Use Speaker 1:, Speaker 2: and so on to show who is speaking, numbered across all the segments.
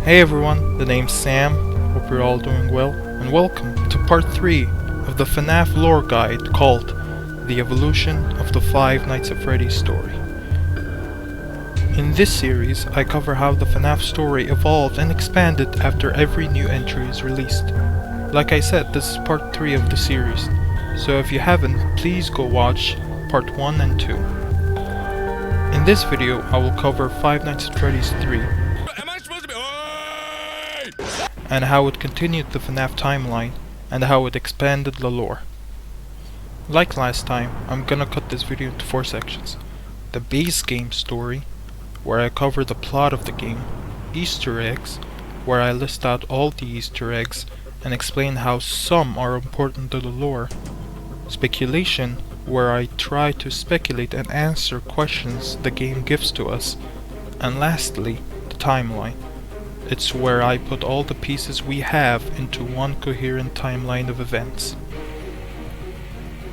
Speaker 1: Hey everyone, the name's Sam, hope you're all doing well, and welcome to part 3 of the FNaF lore guide called The Evolution of the Five Nights at Freddy's story. In this series, I cover how the FNaF story evolved and expanded after every new entry is released. Like I said, this is part 3 of the series, so if you haven't, please go watch part 1 and 2. In this video, I will cover Five Nights at Freddy's 3, and how it continued the FNaF timeline, and how it expanded the lore. Like last time, I'm gonna cut this video into 4 sections. The base game story, where I cover the plot of the game. Easter eggs, where I list out all the Easter eggs and explain how some are important to the lore. Speculation, where I try to speculate and answer questions the game gives to us. And lastly, the timeline. It's where I put all the pieces we have into one coherent timeline of events.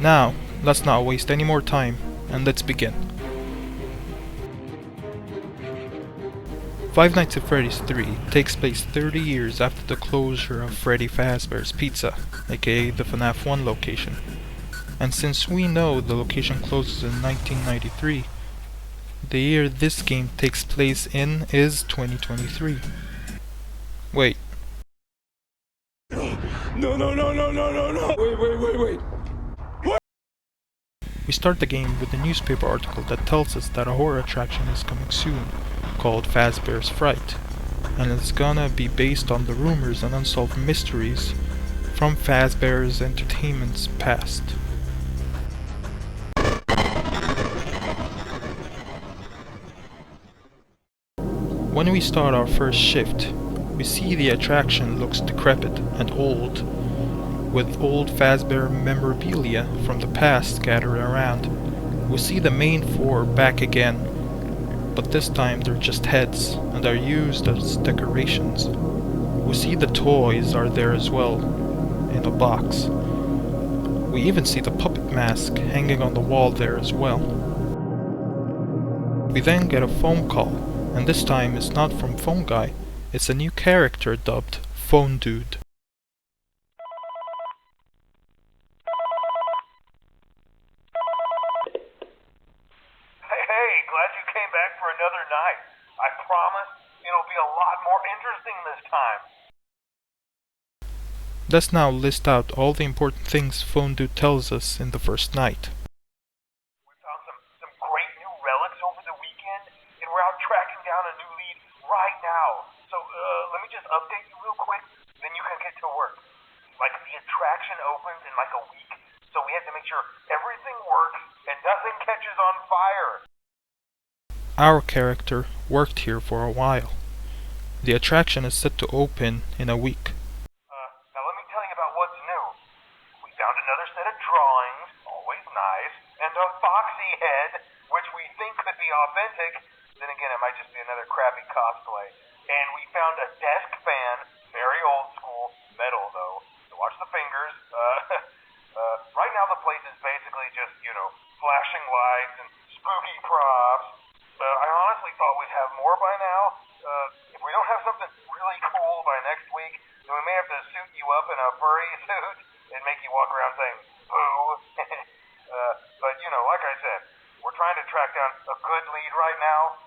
Speaker 1: Now, let's not waste any more time, and let's begin. Five Nights at Freddy's 3 takes place 30 years after the closure of Freddy Fazbear's Pizza, aka the FNaF 1 location. And since we know the location closes in 1993, the year this game takes place in is 2023. Wait. No. Wait. What? We start the game with a newspaper article that tells us that a horror attraction is coming soon, called Fazbear's Fright, and it's gonna be based on the rumors and unsolved mysteries from Fazbear's Entertainment's past. When we start our first shift, we see the attraction looks decrepit and old, with old Fazbear memorabilia from the past scattered around. We see the main 4 back again, but this time they're just heads and are used as decorations. We see the toys are there as well, in a box. We even see the puppet mask hanging on the wall there as well. We then get a phone call, and this time it's not from Phone Guy, it's a new character dubbed Phone Dude.
Speaker 2: Hey, glad you came back for another night. I promise it'll be a lot more interesting this time.
Speaker 1: Let's now list out all the important things Phone Dude tells us in the first night.
Speaker 2: We found some great new relics over the weekend, and we're out tracking down a new lead right now. So, let me just update you real quick, then you can get to work. Like, the attraction opens in like a week, so we have to make sure everything works and nothing catches on fire.
Speaker 1: Our character worked here for a while. The attraction is set to open in a week.
Speaker 2: Now let me tell you about what's new. We found another set of drawings, always nice, and a foxy head, which we think could be authentic. Then again, it might just be another crappy cosplay. And we found a desk fan, very old school, metal though. So watch the fingers. Right now the place is basically just, flashing lights and spooky props. I honestly thought we'd have more by now. If we don't have something really cool by next week, then we may have to suit you up in a furry suit and make you walk around saying, boo. But, like I said, we're trying to track down a good lead right now.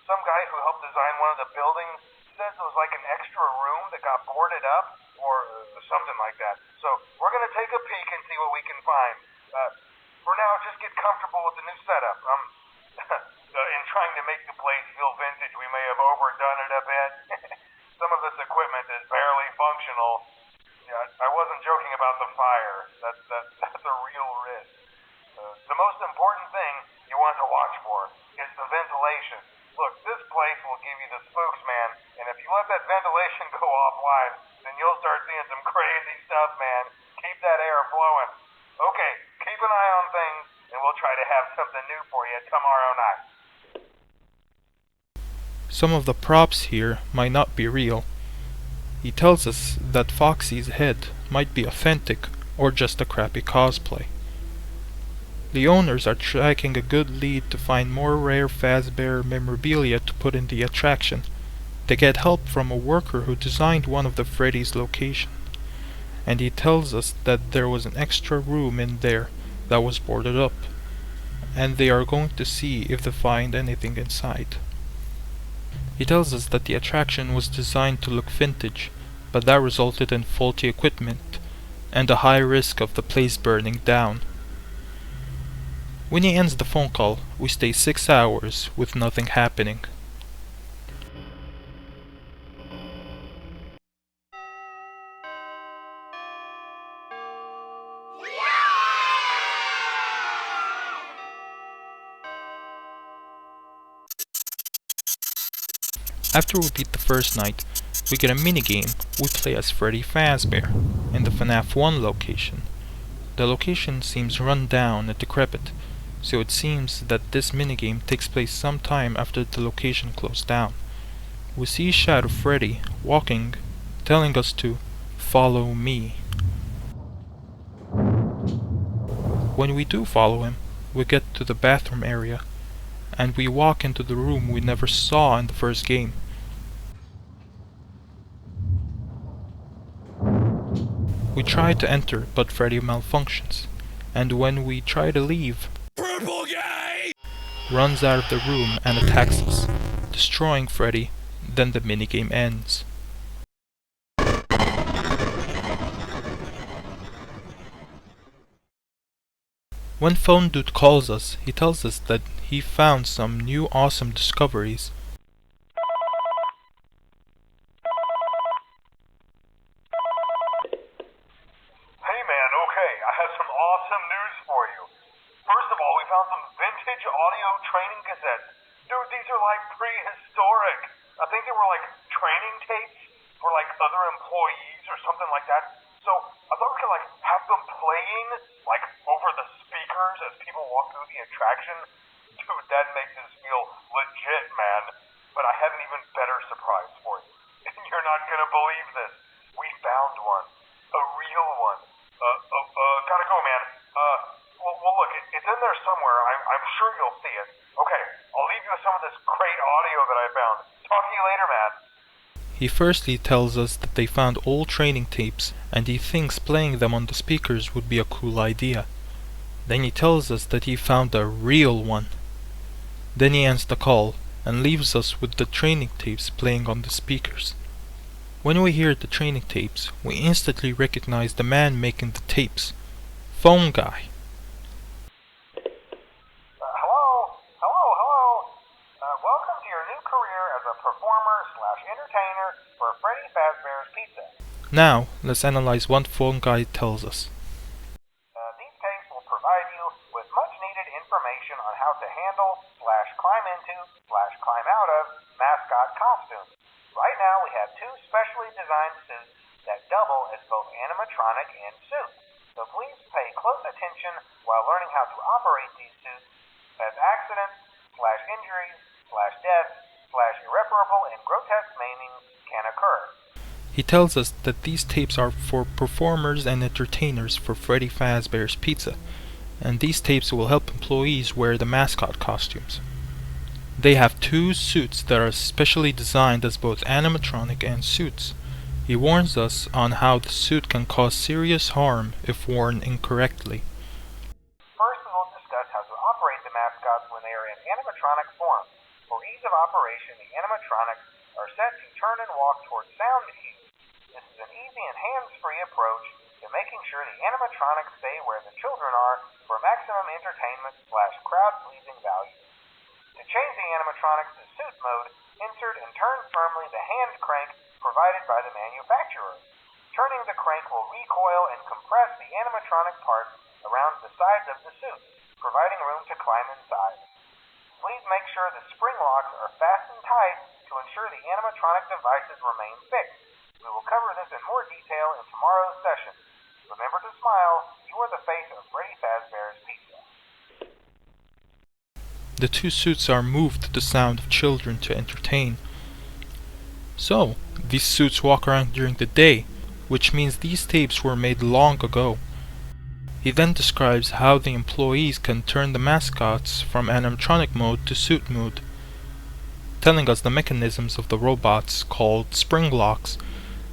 Speaker 2: Some guy who helped design one of the buildings says it was like an extra room that got boarded up, or something like that. So we're going to take a peek and see what we can find. For now, just get comfortable with the new setup. In trying to make the place feel vintage, we may have overdone it a bit. Some of this equipment is barely functional. Yeah, I wasn't joking about the fire. That's a real risk. The most important thing you want to watch for is the ventilation. Look, this place will give you the spooks, man, and if you let that ventilation go offline, then you'll start seeing some crazy stuff, man. Keep that air flowing. Okay, keep an eye on things, and we'll try to have something new for you tomorrow night.
Speaker 1: Some of the props here might not be real. He tells us that Foxy's head might be authentic or just a crappy cosplay. The owners are tracking a good lead to find more rare Fazbear memorabilia to put in the attraction. They get help from a worker who designed one of the Freddy's location, and he tells us that there was an extra room in there that was boarded up, and they are going to see if they find anything inside. He tells us that the attraction was designed to look vintage, but that resulted in faulty equipment and a high risk of the place burning down. When he ends the phone call, we stay 6 hours with nothing happening. After we beat the first night, we get a minigame. We play as Freddy Fazbear in the FNaF 1 location. The location seems run down and decrepit, so it seems that this minigame takes place some time after the location closed down. We see Shadow Freddy walking, telling us to follow me. When we do follow him, we get to the bathroom area, and we walk into the room we never saw in the first game. We try to enter, but Freddy malfunctions, and when we try to leave, Purple Guy runs out of the room and attacks us, destroying Freddy. Then the minigame ends. When Phone Dude calls us, he tells us that he found some new awesome discoveries.
Speaker 2: Hey man, okay, I have some awesome news for you. First of all, we found some vintage audio training cassettes. Dude, these are like prehistoric. I think they were like training tapes for like other employees or something like that. So I thought we could like have them playing like over the speakers as people walk through the attraction. Dude, that makes us feel legit, man. But I have an even better surprise for you. You're not gonna believe this. We found one. A real one. Gotta go, man. Well look, it's in there somewhere. I'm sure you'll see it. Okay, I'll leave you with some of this great audio that I found. Talk to you later, man.
Speaker 1: He firstly tells us that they found old training tapes, and he thinks playing them on the speakers would be a cool idea. Then he tells us that he found a real one. Then he ends the call, and leaves us with the training tapes playing on the speakers. When we hear the training tapes, we instantly recognize the man making the tapes. Phone Guy.
Speaker 2: Hello. Welcome to your new career as a performer/entertainer for Freddy Fazbear's Pizza.
Speaker 1: Now, let's analyze what Phone Guy tells us.
Speaker 2: These tapes will provide you with much needed information on how to handle/climb into/climb out of mascot costumes. Right now we have two specially designed suits that double as both animatronic and suit. So please pay close attention while learning how to operate these suits, as accidents/injuries/death/irreparable and grotesque maimings can occur.
Speaker 1: He tells us that these tapes are for performers and entertainers for Freddy Fazbear's Pizza, and these tapes will help employees wear the mascot costumes. They have two suits that are specially designed as both animatronic and suits. He warns us on how the suit can cause serious harm if worn incorrectly.
Speaker 2: First, we will discuss how to operate the mascots when they are in animatronic form. For ease of operation, the animatronics are set to turn and walk towards sound cues. This is an easy and hands-free approach to making sure the animatronics stay where the children are for maximum entertainment/crowd-pleasing value. To change the animatronics to suit mode, insert and turn firmly the hand crank provided by the manufacturer. Turning the crank will recoil and compress the animatronic parts around the sides of the suit, providing room to climb inside. Please make sure the spring locks are fastened tight to ensure the animatronic devices remain fixed. We will cover this in more detail in tomorrow's session. Remember to smile. You are the face of Freddy Fazbear's Pizza.
Speaker 1: The two suits are moved to the sound of children to entertain. So, these suits walk around during the day, which means these tapes were made long ago. He then describes how the employees can turn the mascots from animatronic mode to suit mode. telling us the mechanisms of the robots, called spring locks,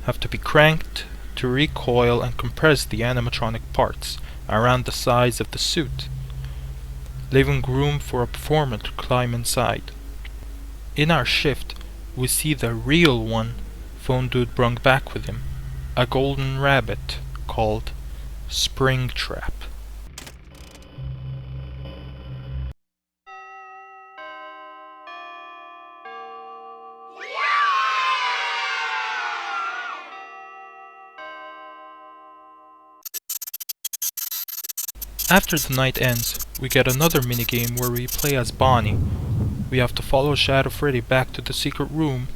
Speaker 1: have to be cranked to recoil and compress the animatronic parts around the sides of the suit, leaving room for a performer to climb inside. In our shift, we see the real one Phone Dude brung back with him, a golden rabbit called Springtrap. After the night ends, we get another minigame where we play as Bonnie. We have to follow Shadow Freddy back to the secret room,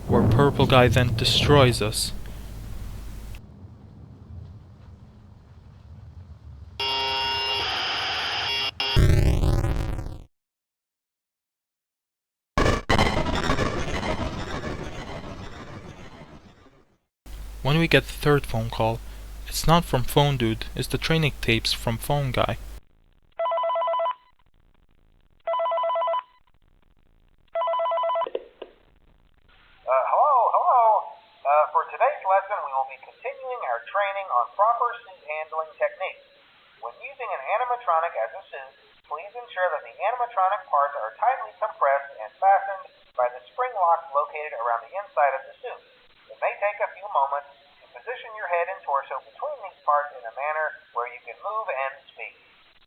Speaker 1: where Purple Guy then destroys us. When we get the third phone call, it's not from Phone Dude, it's the training tapes from Phone Guy.
Speaker 2: Hello. For today's lesson, we will be continuing our training on proper suit handling techniques. When using an animatronic as a suit, please ensure that the animatronic parts are tightly compressed and fastened by the spring locks located around the inside of the suit. It may take a few moments to position your head and torso between these parts in a manner where you can move and speak.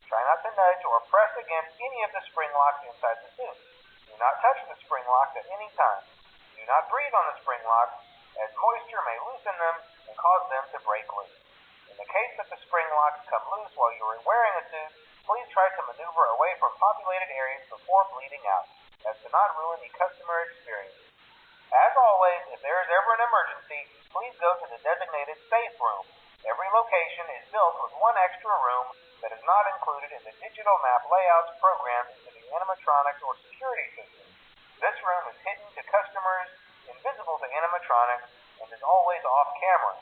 Speaker 2: Try not to nudge or press against any of the spring locks inside the suit. Do not touch the spring locks at any time. Do not breathe on the spring locks, as moisture may loosen them and cause them to break loose. In the case that the spring locks come loose while you are wearing a suit, please try to maneuver away from populated areas before bleeding out, as to not ruin the customer experience. As always, if there is ever an emergency, please go to the designated safe room. Every location is built with one extra room that is not included in the digital map layouts programmed into the animatronics or security system. This room is hidden to customers, invisible to animatronics, and is always off camera.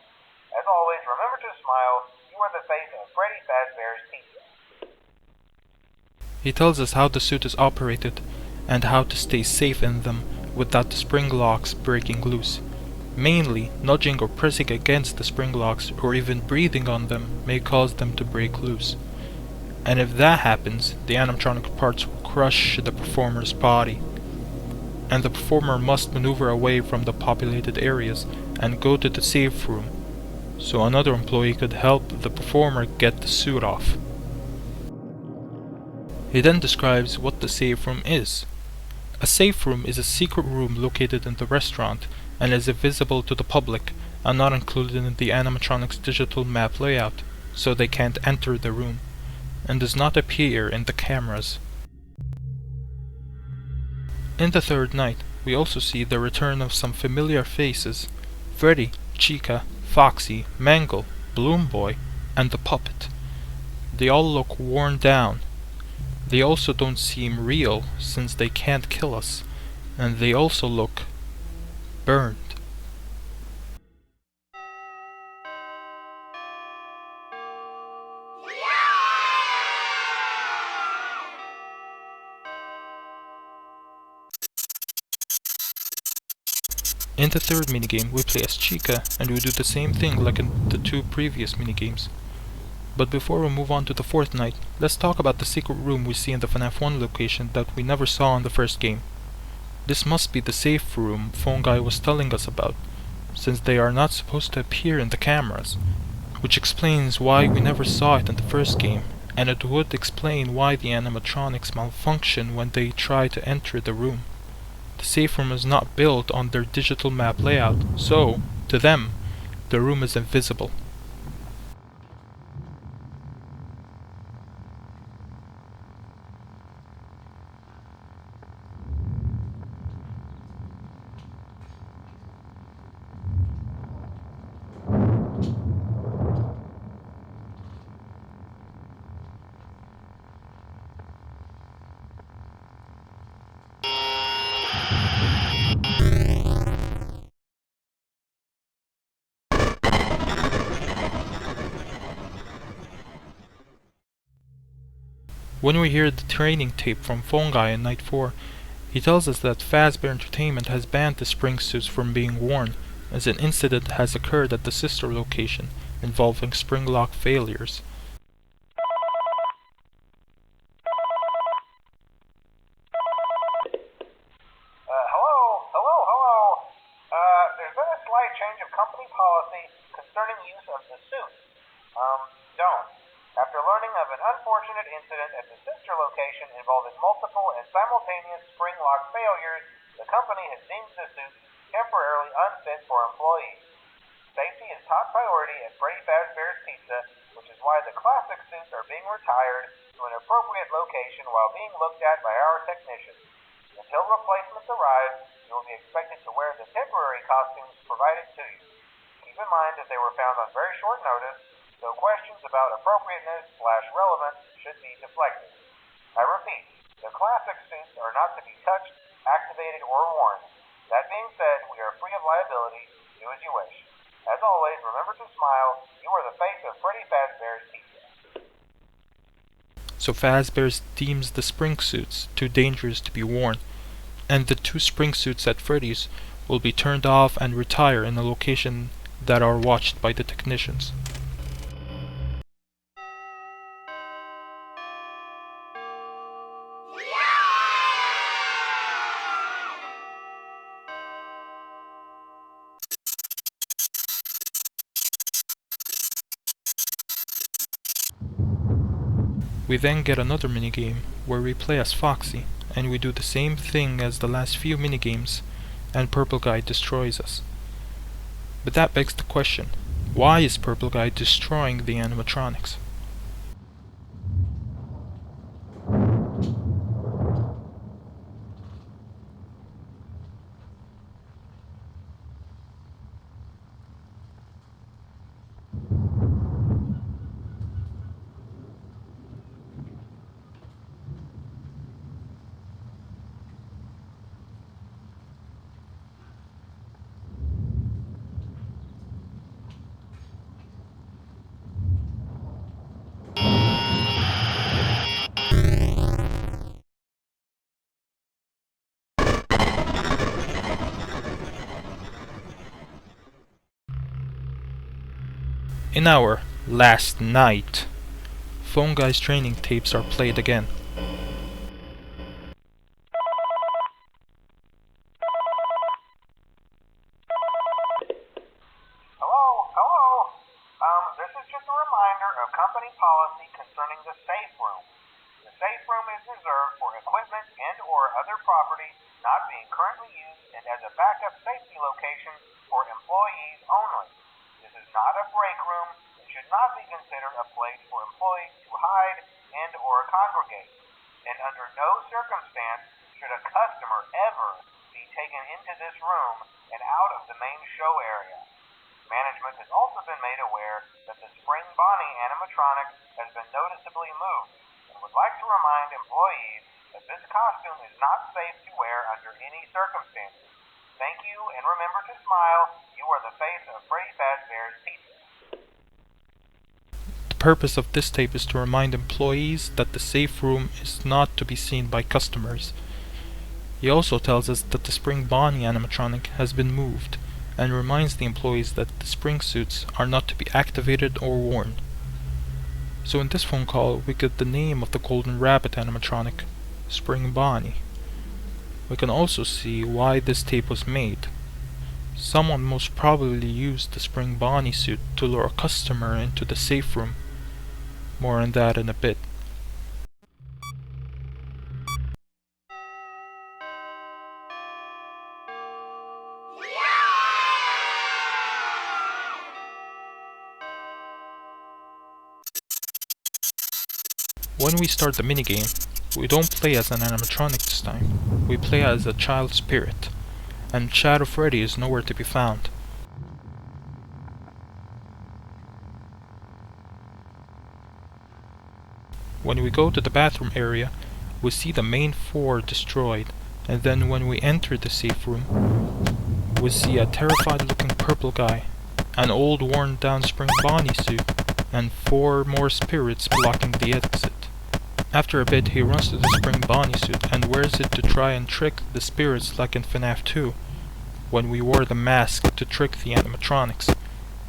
Speaker 2: As always, remember to smile. You are the face of Freddy Fazbear's Pizza.
Speaker 1: He tells us how the suit is operated and how to stay safe in them without the spring locks breaking loose. Mainly, nudging or pressing against the spring locks or even breathing on them may cause them to break loose. And if that happens, the animatronic parts will crush the performer's body. And the performer must maneuver away from the populated areas and go to the safe room, so another employee could help the performer get the suit off. He then describes what the safe room is. A safe room is a secret room located in the restaurant and is invisible to the public and not included in the animatronics digital map layout, so they can't enter the room, and does not appear in the cameras. In the third night, we also see the return of some familiar faces: Freddy, Chica, Foxy, Mangle, Balloon Boy, and the puppet. They all look worn down. They also don't seem real, since they can't kill us, and they also look burned. In the third minigame, we play as Chica, and we do the same thing like in the two previous minigames. But before we move on to the fourth night, let's talk about the secret room we see in the FNaF 1 location that we never saw in the first game. This must be the safe room Phone Guy was telling us about, since they are not supposed to appear in the cameras, which explains why we never saw it in the first game, and it would explain why the animatronics malfunction when they try to enter the room. The safe room is not built on their digital map layout, so, to them, the room is invisible. When we hear the training tape from Phone Guy in Night 4, He tells us that Fazbear Entertainment has banned the spring suits from being worn, as an incident has occurred at the sister location involving spring lock failures.
Speaker 2: Hello. There's been a slight change of company policy concerning use of the suit. Don't. After learning of an unfortunate incident at the sister location involving multiple and simultaneous spring lock failures, the company has deemed the suit temporarily unfit for employees. Safety is top priority at Freddy Fazbear's Pizza, which is why the classic suits are being retired to an appropriate location while being looked at by our technicians. Until replacements arrive, you will be expected to wear the temporary costumes provided to you. Keep in mind that they were found on very short notice, so questions about appropriateness/relevance should be deflected. I repeat, the classic suits are not to be touched, activated, or worn. That being said, we are free of liability. Do as you wish. As always, remember to smile. You are the face of Freddy Fazbear's Pizza.
Speaker 1: So Fazbear deems the spring suits too dangerous to be worn, and the 2 spring suits at Freddy's will be turned off and retire in a location that are watched by the technicians. We then get another minigame where we play as Foxy, and we do the same thing as the last few minigames, and Purple Guy destroys us. But that begs the question, why is Purple Guy destroying the animatronics? In our last night, Phone Guy's training tapes are played again.
Speaker 2: Hello. This is just a reminder of company policy concerning the safe room. The safe room is reserved for equipment and/or other property not being currently used and as a backup safety location for employees only. This is not a break room and should not be considered a place for employees to hide and/or congregate. And under no circumstance should a customer ever be taken into this room and out of the main show area. Management has also been made aware that the Spring Bonnie animatronic has been noticeably moved and would like to remind employees that this costume is not safe to wear under any circumstances. Thank you, and remember to smile. You are the face of Freddy Fazbear's Pizza.
Speaker 1: The purpose of this tape is to remind employees that the safe room is not to be seen by customers. He also tells us that the Spring Bonnie animatronic has been moved, and reminds the employees that the spring suits are not to be activated or worn. So in this phone call, we get the name of the Golden Rabbit animatronic, Spring Bonnie. We can also see why this tape was made. Someone most probably used the Spring Bonnie suit to lure a customer into the safe room. More on that in a bit. When we start the minigame, we don't play as an animatronic this time. We play as a child spirit, and Shadow Freddy is nowhere to be found. When we go to the bathroom area, we see the main 4 destroyed, and then when we enter the safe room, we see a terrified looking purple guy, an old worn down Spring Bonnie suit, and 4 more spirits blocking the exit. After a bit, he runs to the spring Bonnie suit and wears it to try and trick the spirits like in FNaF 2, when we wore the mask to trick the animatronics.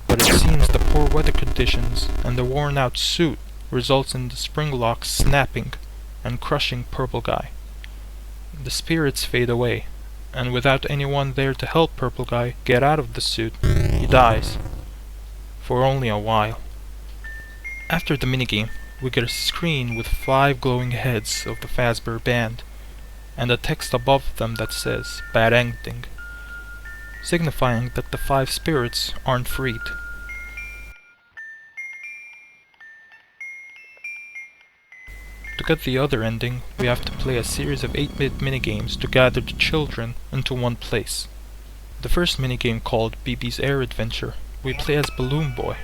Speaker 1: But it seems the poor weather conditions and the worn out suit results in the spring lock snapping and crushing Purple Guy. The spirits fade away, and without anyone there to help Purple Guy get out of the suit, he dies. For only a while. After the minigame, we get a screen with 5 glowing heads of the Fazbear Band, and a text above them that says, "Bad Ending," signifying that the 5 spirits aren't freed. To get the other ending, we have to play a series of 8-bit minigames to gather the children into one place. The first minigame, called BB's Air Adventure, we play as Balloon Boy.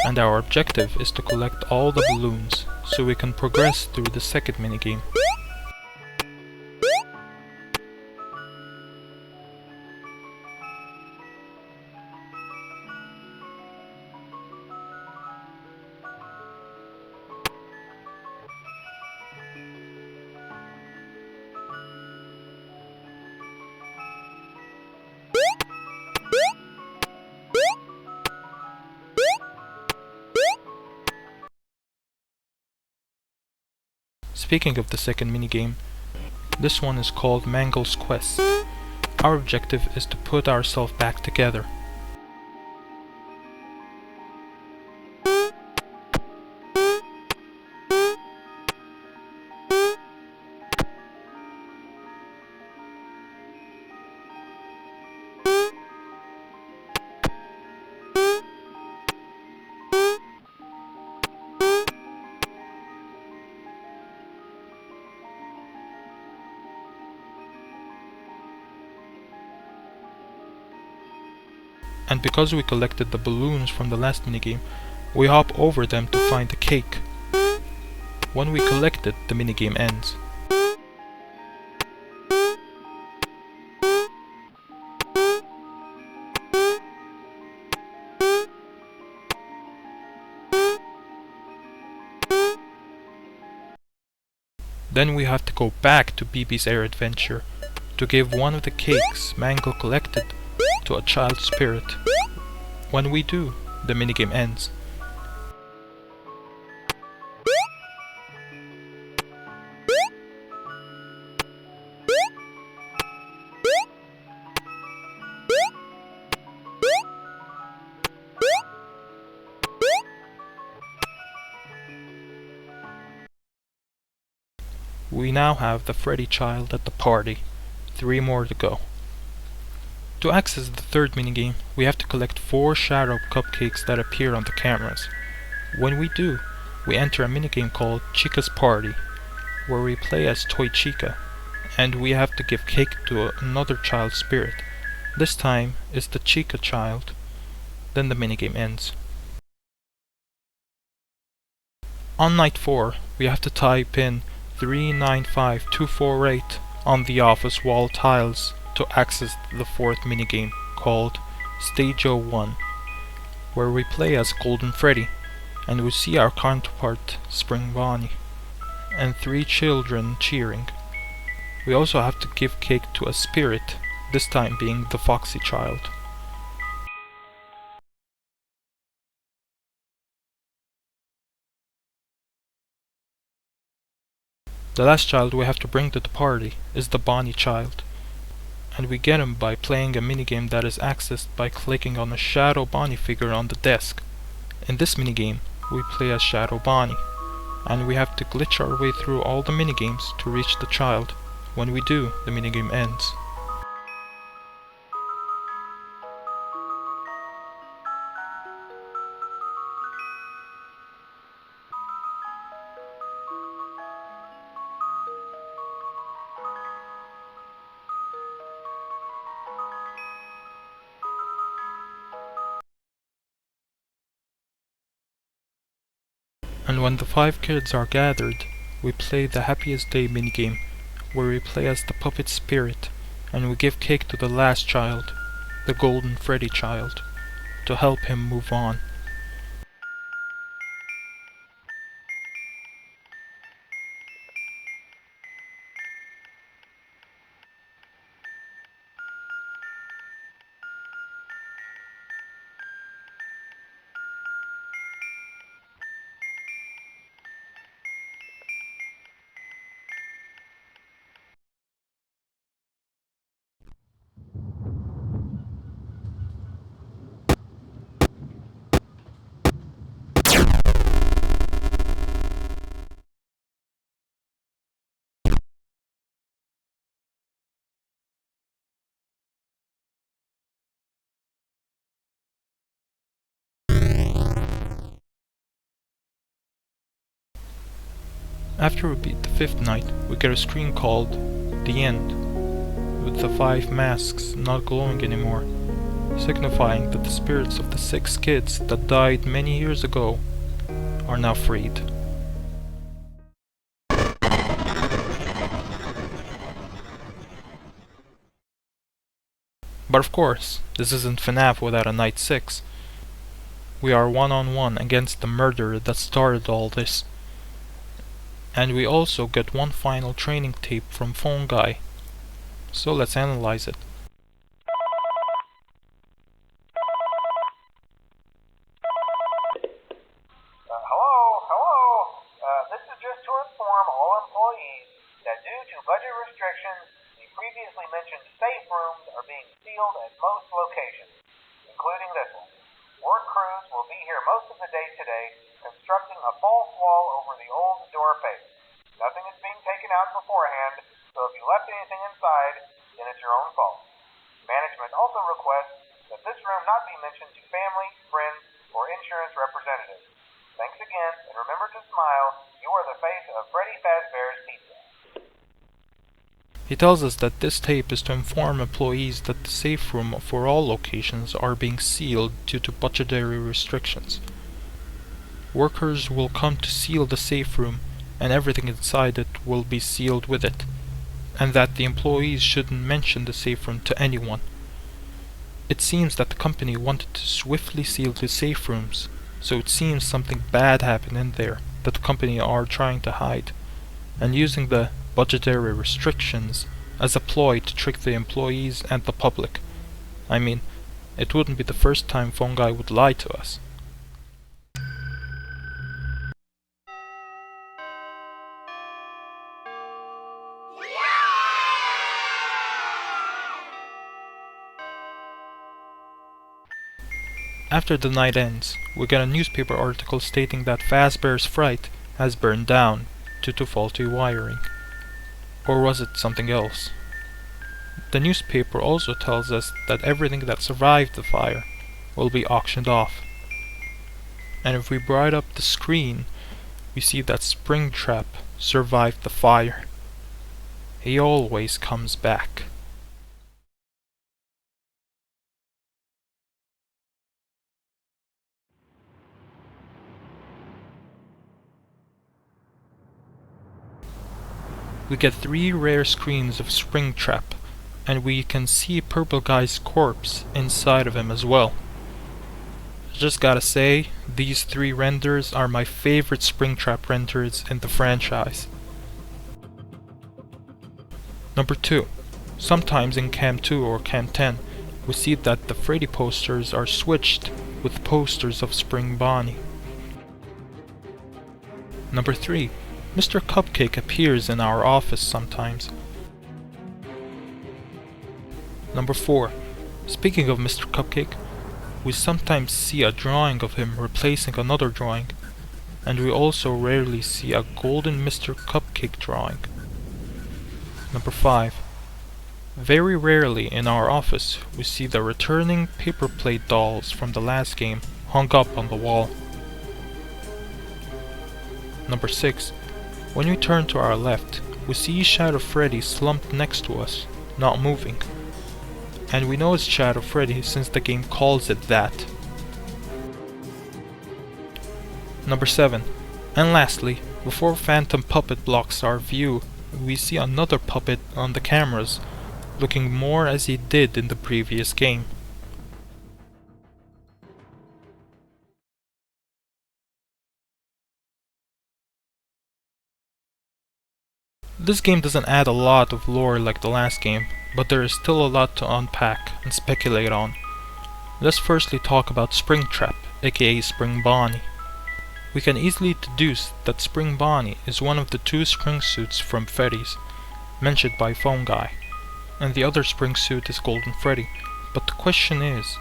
Speaker 1: And our objective is to collect all the balloons, so we can progress through the second minigame. Speaking of the second minigame, this one is called Mangle's Quest. Our objective is to put ourselves back together. And because we collected the balloons from the last minigame, we hop over them to find the cake. When we collect it, the minigame ends. Then we have to go back to BB's Air Adventure to give one of the cakes Mangle collected to a child spirit. When we do, the minigame ends. We now have the Freddy child at the party. 3 more to go. To access the third minigame, we have to collect 4 shadow cupcakes that appear on the cameras. When we do, we enter a minigame called Chica's Party, where we play as Toy Chica, and we have to give cake to another child spirit. This time is the Chica child. Then the minigame ends. On night 4, we have to type in 395248 on the office wall tiles to access the 4th minigame, called Stage 01, where we play as Golden Freddy, and we see our counterpart Spring Bonnie, and 3 children cheering. We also have to give cake to a spirit, this time being the Foxy child. The last child we have to bring to the party is the Bonnie child, and we get him by playing a minigame that is accessed by clicking on a Shadow Bonnie figure on the desk. In this minigame, we play as Shadow Bonnie, and we have to glitch our way through all the minigames to reach the child. When we do, the minigame ends. And when the 5 kids are gathered, we play the Happiest Day minigame, where we play as the puppet spirit, and we give cake to the last child, the Golden Freddy child. to help him move on. After we beat the 5th night, we get a screen called The End, with the 5 masks not glowing anymore, signifying that the spirits of the 6 kids that died many years ago are now freed. But of course, this isn't FNaF without a Night 6. We are one-on-one against the murderer that started all this. And we also get one final training tape from Phone Guy. So let's analyze it.
Speaker 2: Hello. This is just to inform all employees that due to budget restrictions, the previously mentioned safe rooms are being sealed at most locations, including this one. Work crews will be here most of the day today, constructing a false wall over the old door face. Nothing is being taken out beforehand, so if you left anything inside, then it's your own fault. Management also requests that this room not be mentioned to family, friends, or insurance representatives. Thanks again, and remember to smile. You are the face of Freddy Fazbear's Pizza.
Speaker 1: He tells us that this tape is to inform employees that the safe room for all locations are being sealed due to budgetary restrictions. Workers will come to seal the safe room, and everything inside it will be sealed with it, and that the employees shouldn't mention the safe room to anyone. It seems that the company wanted to swiftly seal the safe rooms, so it seems something bad happened in there that the company are trying to hide, and using the budgetary restrictions as a ploy to trick the employees and the public. I mean, it wouldn't be the first time Phone Guy would lie to us. After the night ends, we get a newspaper article stating that Fazbear's Fright has burned down due to faulty wiring. Or was it something else? The newspaper also tells us that everything that survived the fire will be auctioned off. And if we bright up the screen, we see that Springtrap survived the fire. He always comes back. We get 3 rare screens of Springtrap, and we can see Purple Guy's corpse inside of him as well. Just gotta say, these 3 renders are my favorite Springtrap renders in the franchise. Number 2. Sometimes in Cam 2 or Cam 10, we see that the Freddy posters are switched with posters of Spring Bonnie. Number 3. Mr. Cupcake appears in our office sometimes. Number 4. Speaking of Mr. Cupcake, we sometimes see a drawing of him replacing another drawing, and we also rarely see a golden Mr. Cupcake drawing. Number 5. Very rarely in our office we see the returning paper plate dolls from the last game hung up on the wall. Number 6. When we turn to our left, we see Shadow Freddy slumped next to us, not moving. And we know it's Shadow Freddy since the game calls it that. Number 7. And lastly, before Phantom Puppet blocks our view, we see another puppet on the cameras, looking more as he did in the previous game. This game doesn't add a lot of lore like the last game, but there is still a lot to unpack and speculate on. Let's firstly talk about Springtrap, aka Spring Bonnie. We can easily deduce that Spring Bonnie is one of the two spring suits from Freddy's, mentioned by Phone Guy, and the other spring suit is Golden Freddy. But the question is,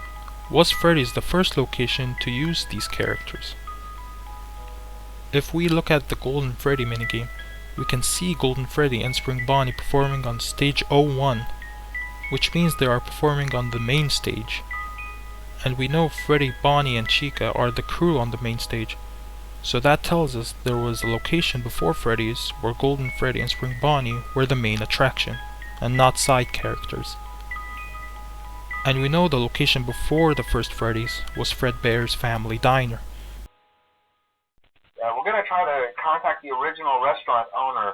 Speaker 1: was Freddy's the first location to use these characters? If we look at the Golden Freddy minigame, we can see Golden Freddy and Spring Bonnie performing on stage 01, which means they are performing on the main stage. And we know Freddy, Bonnie and Chica are the crew on the main stage, so that tells us there was a location before Freddy's where Golden Freddy and Spring Bonnie were the main attraction, and not side characters. And we know the location before the first Freddy's was Fredbear's Family Diner.
Speaker 2: We're going to try to contact the original restaurant owner.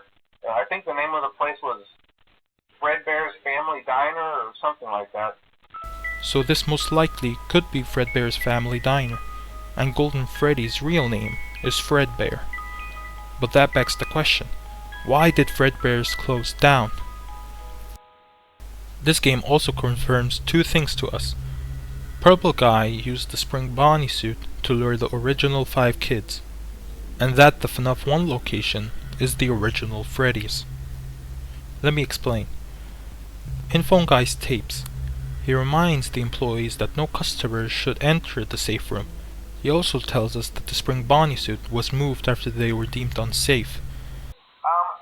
Speaker 2: I think the name of the place was Fredbear's Family Diner or something like that.
Speaker 1: So this most likely could be Fredbear's Family Diner, and Golden Freddy's real name is Fredbear. But that begs the question, why did Fredbear's close down? This game also confirms two things to us. Purple Guy used the Spring Bonnie suit to lure the original 5 kids, and that the FNaF 1 location is the original Freddy's. Let me explain. In Phone Guy's tapes, he reminds the employees that no customers should enter the safe room. He also tells us that the Spring Bonnie suit was moved after they were deemed unsafe.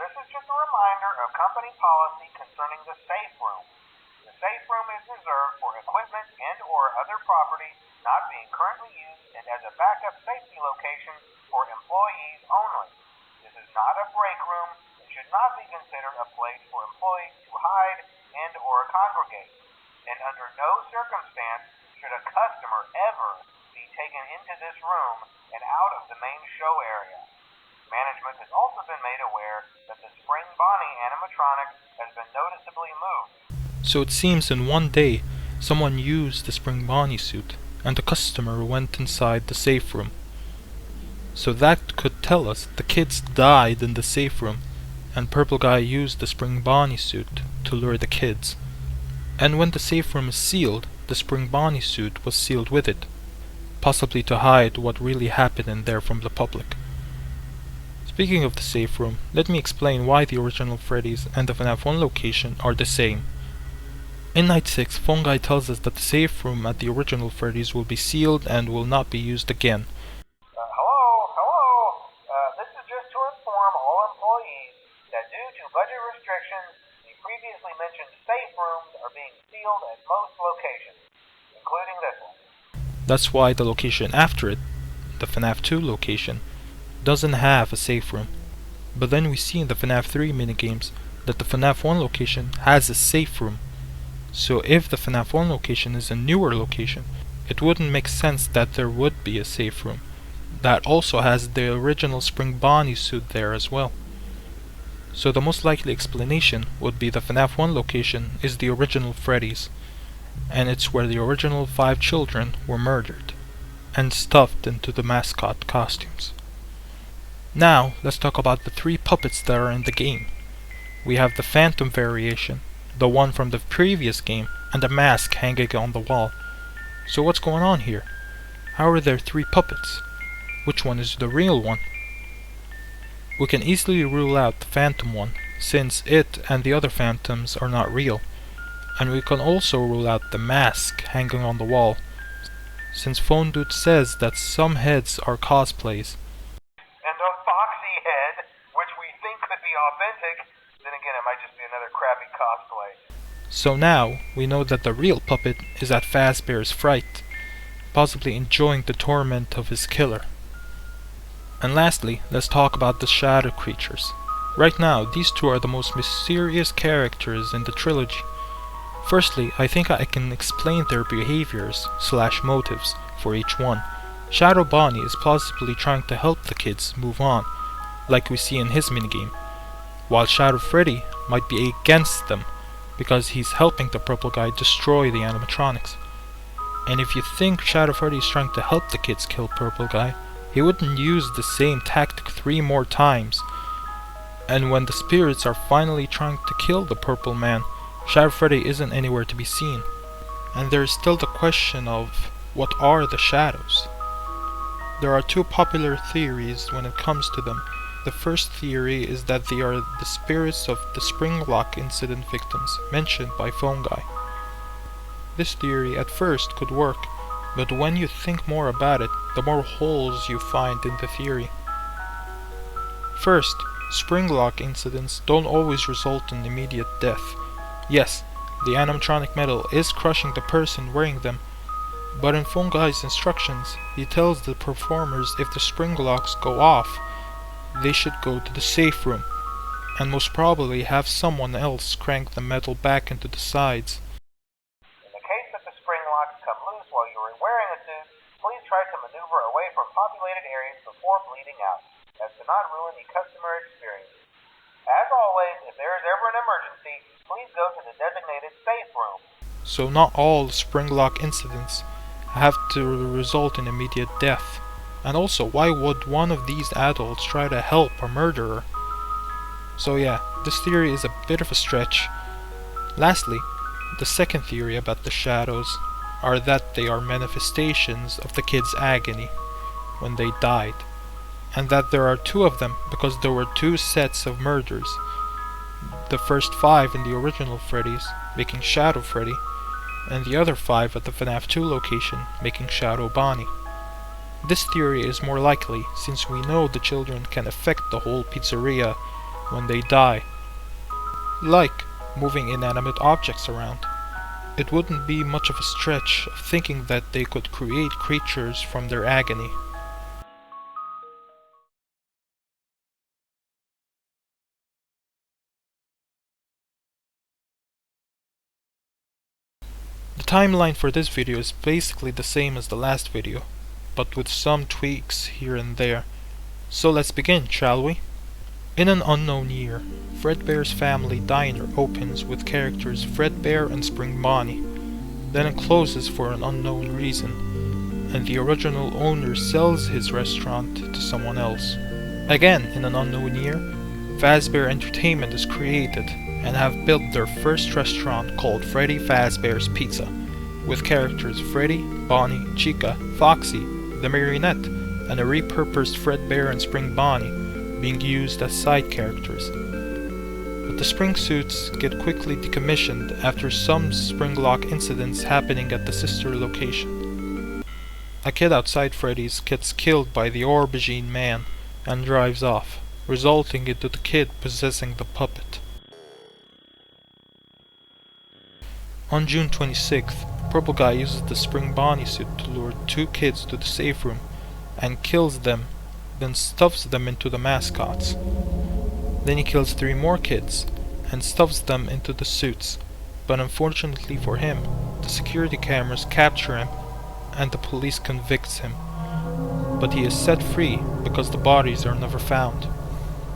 Speaker 2: This is just a reminder of company policy concerning the safe room. The safe room is reserved for equipment and or other property not being currently used and as a backup safety location for employees only. This is not a break room and should not be considered a place for employees to hide and or congregate. And under no circumstance should a customer ever be taken into this room and out of the main show area. Management has also been made aware that the Spring Bonnie animatronic has been noticeably moved.
Speaker 1: So it seems in one day, someone used the Spring Bonnie suit, and the customer went inside the safe room. So that could tell us the kids died in the safe room, and Purple Guy used the Spring Bonnie suit to lure the kids. And when the safe room is sealed, the Spring Bonnie suit was sealed with it, possibly to hide what really happened in there from the public. Speaking of the safe room, let me explain why the original Freddy's and the FNaF 1 location are the same. In Night 6, Phone Guy tells us that the safe room at the original Freddy's will be sealed and will not be used again.
Speaker 2: Hello. This is just to inform all employees that due to budget restrictions, the previously mentioned safe rooms are being sealed at most locations, including this one.
Speaker 1: That's why the location after it, the FNaF 2 location, doesn't have a safe room. But then we see in the FNaF 3 minigames that the FNaF 1 location has a safe room. So if the FNaF 1 location is a newer location, it wouldn't make sense that there would be a safe room that also has the original Spring Bonnie suit there as well. So the most likely explanation would be the FNaF 1 location is the original Freddy's, and it's where the original 5 children were murdered and stuffed into the mascot costumes. Now let's talk about the 3 puppets that are in the game. We have the Phantom variation, the one from the previous game, and a mask hanging on the wall. So what's going on here? How are there 3 puppets? Which one is the real one? We can easily rule out the Phantom one, since it and the other Phantoms are not real. And we can also rule out the mask hanging on the wall, since Phone Dude says that some heads are cosplays.
Speaker 2: And a foxy head, which we think could be authentic. Then again, it might just be another crappy cosplay.
Speaker 1: So now we know that the real puppet is at Fazbear's Fright, possibly enjoying the torment of his killer. And lastly, let's talk about the shadow creatures. Right now, these 2 are the most mysterious characters in the trilogy. Firstly, I think I can explain their behaviors / motives for each one. Shadow Bonnie is plausibly trying to help the kids move on, like we see in his minigame, while Shadow Freddy might be against them, because he's helping the Purple Guy destroy the animatronics. And if you think Shadow Freddy is trying to help the kids kill Purple Guy, he wouldn't use the same tactic 3 more times. And when the spirits are finally trying to kill the purple man, Shadow Freddy isn't anywhere to be seen. And there is still the question of, what are the shadows? There are two popular theories when it comes to them. The first theory is that they are the spirits of the spring lock incident victims mentioned by Phone Guy. This theory at first could work, but when you think more about it, the more holes you find in the theory. First, spring lock incidents don't always result in immediate death. Yes, the animatronic metal is crushing the person wearing them, but in Phone Guy's instructions, he tells the performers if the spring locks go off, they should go to the safe room, and most probably have someone else crank the metal back into the sides.
Speaker 2: In the case that the spring locks come loose while you are wearing a suit, please try to maneuver away from populated areas before bleeding out, as to not ruin the customer experience. As always, if there is ever an emergency, please go to the designated safe room.
Speaker 1: So not all spring lock incidents have to result in immediate death. And also, why would one of these adults try to help a murderer? So yeah, this theory is a bit of a stretch. Lastly, the second theory about the shadows are that they are manifestations of the kids' agony when they died, and that there are two of them because there were two sets of murders. The first 5 in the original Freddy's, making Shadow Freddy, and the other 5 at the FNaF 2 location, making Shadow Bonnie. This theory is more likely since we know the children can affect the whole pizzeria when they die, like moving inanimate objects around. It wouldn't be much of a stretch of thinking that they could create creatures from their agony. The timeline for this video is basically the same as the last video, but with some tweaks here and there. So let's begin, shall we? In an unknown year, Fredbear's Family Diner opens with characters Fredbear and Spring Bonnie. Then it closes for an unknown reason, and the original owner sells his restaurant to someone else. Again, in an unknown year, Fazbear Entertainment is created and have built their first restaurant called Freddy Fazbear's Pizza, with characters Freddy, Bonnie, Chica, Foxy, the Marionette, and a repurposed Fredbear and Spring Bonnie being used as side characters. But the spring suits get quickly decommissioned after some spring lock incidents happening at the sister location. A kid outside Freddy's gets killed by the Aubergine Man and drives off, resulting into the kid possessing the puppet. On June 26th, Purple Guy uses the Spring Bonnie suit to lure 2 kids to the safe room and kills them, then stuffs them into the mascots. Then he kills 3 more kids and stuffs them into the suits, but unfortunately for him, the security cameras capture him and the police convicts him. But he is set free because the bodies are never found.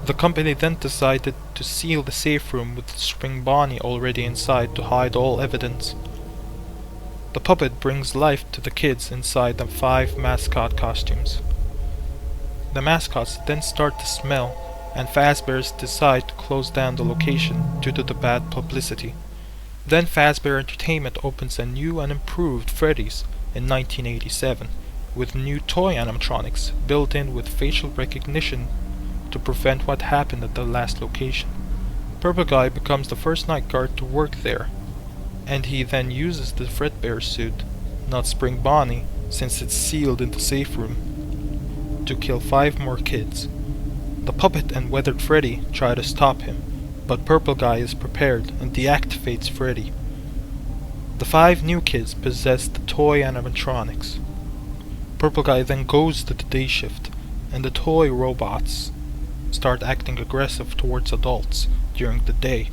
Speaker 1: The company then decided to seal the safe room with Spring Bonnie already inside to hide all evidence. The puppet brings life to the kids inside the 5 mascot costumes. The mascots then start to smell, and Fazbears decide to close down the location due to the bad publicity. Then Fazbear Entertainment opens a new and improved Freddy's in 1987, with new toy animatronics built in with facial recognition to prevent what happened at the last location. Purple Guy becomes the first night guard to work there, and he then uses the Fredbear suit, not Spring Bonnie, since it's sealed in the safe room, to kill 5 more kids. The puppet and Weathered Freddy try to stop him, but Purple Guy is prepared and deactivates Freddy. The 5 new kids possess the toy animatronics. Purple Guy then goes to the day shift, and the toy robots start acting aggressive towards adults during the day.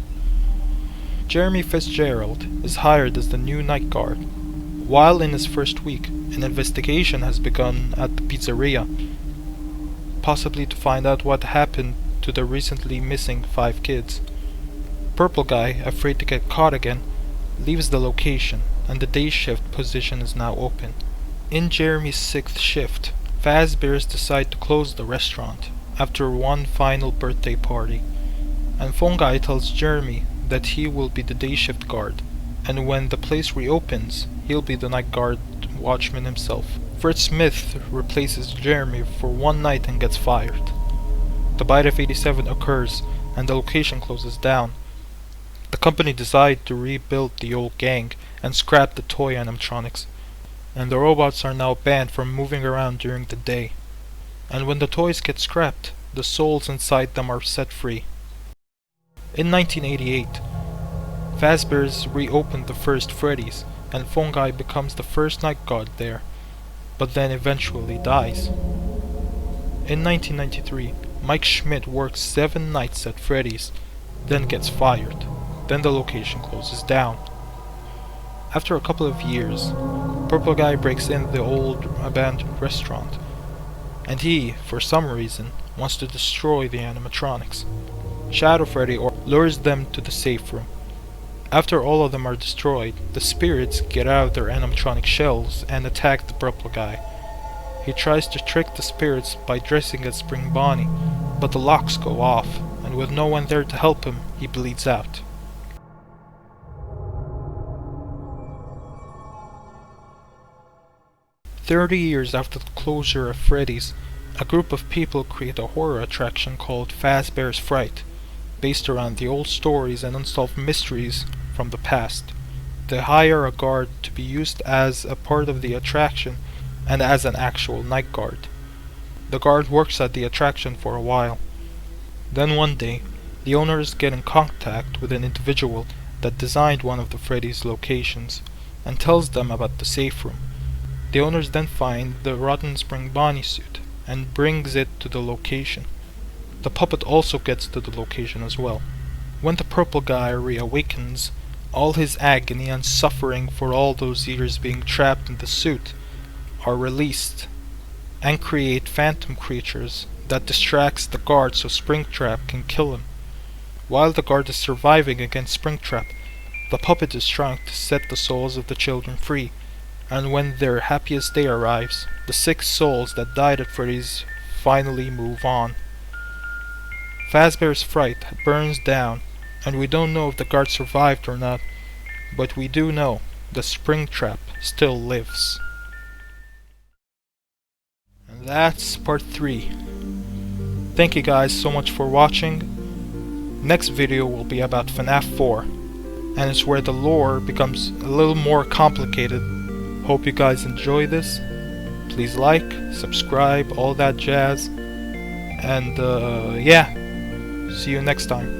Speaker 1: Jeremy Fitzgerald is hired as the new night guard. While in his first week, an investigation has begun at the pizzeria, possibly to find out what happened to the recently missing 5 kids. Purple Guy, afraid to get caught again, leaves the location, and the day shift position is now open. In Jeremy's 6th shift, Fazbears decide to close the restaurant after one final birthday party. and Phone Guy tells Jeremy that he will be the day shift guard, and when the place reopens, he'll be the night guard watchman himself. Fred Smith replaces Jeremy for one night and gets fired. The bite of 87 occurs, and the location closes down. The company decide to rebuild the old gang and scrap the toy animatronics, and the robots are now banned from moving around during the day. And when the toys get scrapped, the souls inside them are set free. In 1988, Fazbear's reopened the first Freddy's, and Phone Guy becomes the first night guard there, but then eventually dies. In 1993, Mike Schmidt works 7 nights at Freddy's, then gets fired. Then the location closes down. After a couple of years, Purple Guy breaks in the old abandoned restaurant, and he, for some reason, wants to destroy the animatronics. Shadow Freddy lures them to the safe room. After all of them are destroyed, the spirits get out of their animatronic shells and attack the Purple Guy. He tries to trick the spirits by dressing as Spring Bonnie, but the locks go off, and with no one there to help him, he bleeds out. "30 years after the closure of Freddy's, a group of people create a horror attraction called Fazbear's Fright, based around the old stories and unsolved mysteries from the past. They hire a guard to be used as a part of the attraction and as an actual night guard. The guard works at the attraction for a while. Then one day, the owners get in contact with an individual that designed one of the Freddy's locations and tells them about the safe room. The owners then find the rotten Spring Bonnie suit and brings it to the location. The puppet also gets to the location as well. When the Purple Guy reawakens, all his agony and suffering for all those years being trapped in the suit are released and create phantom creatures that distracts the guard so Springtrap can kill him. While the guard is surviving against Springtrap, the puppet is trying to set the souls of the children free, and when their happiest day arrives, the 6 souls that died at Freddy's finally move on. Fazbear's Fright burns down, and we don't know if the guard survived or not, but we do know that Springtrap still lives. And that's part 3. Thank you guys so much for watching. Next video will be about FNaF 4, and it's where the lore becomes a little more complicated. Hope you guys enjoy this. Please like, subscribe, all that jazz. And yeah, see you next time.